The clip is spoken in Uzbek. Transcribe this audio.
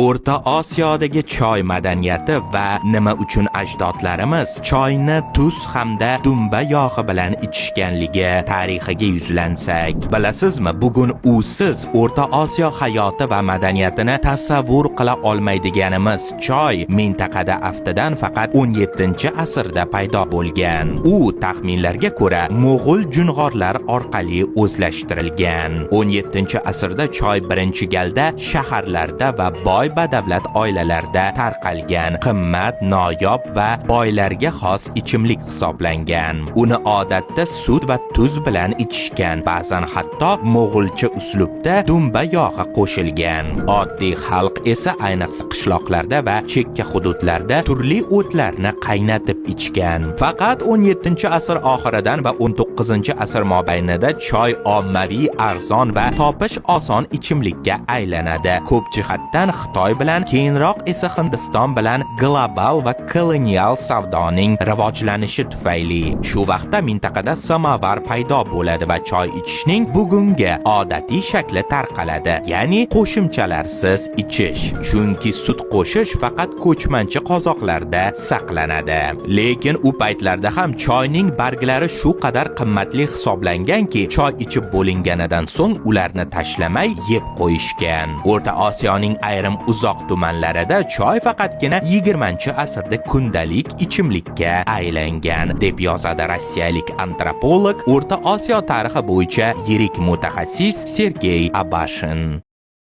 O'rta Osiyodagi choy madaniyati va nima uchun ajdodlarimiz choyni tuz hamda dumba yog'i bilan ichishganligi tarixiga yuzlansak, bilasizmi, bugun usiz O'rta Osiyo hayoti va madaniyatini tasavvur qila olmaydiganimiz choy mintaqada aftidan faqat 17-asrda paydo bo'lgan. U taxminlarga ko'ra Mo'g'ul jung'orlar orqali o'zlashtirilgan. 17-asrda choy birinchi galda shaharlarda va boy badavlat oilalarda tarqalgan qimmat, noyob va boylarga xos ichimlik hisoblangan. Uni odatda sut va tuz bilan ichishgan, ba'zan hatto mo'g'ulcha uslubda dumba yog'i qo'shilgan. Oddiy xalq esa ayniqsa qishloqlarda va chekka hududlarda turli o'tlarni qaynatib ichgan. Faqat 17-asr oxiridan va 19-asr mobaynida choy ommaviy, arzon va topish oson ichimlikka aylanadi. Ko'p jihatdan Xitoy bilan, keyinroq esa Hindiston bilan global va kolonial savdoning rivojlanishi tufayli shu vaqtda mintaqada samovar paydo bo'ladi va choy ichishning bugungi odatiy shakli tarqaladi, ya'ni qo'shimchalarsiz ichish. Chunki sut qo'shish faqat ko'chmanchi qozoqlarda saqlanadi. Lekin u paytlarda ham choyning barglari shu qadar qimmatli hisoblanganki, choy ichib bo'linganidan so'ng ularni tashlamay yeb qo'yishgan. O'rta Osiyoning ayrim uzoq tumanlarida choy faqatgina 20-asrda kundalik ichimlikka aylangan, deb yozadi rossiyalik antropolog, O'rta Osiyo tarixi bo'yicha yirik mutaxassis Sergey Abashin.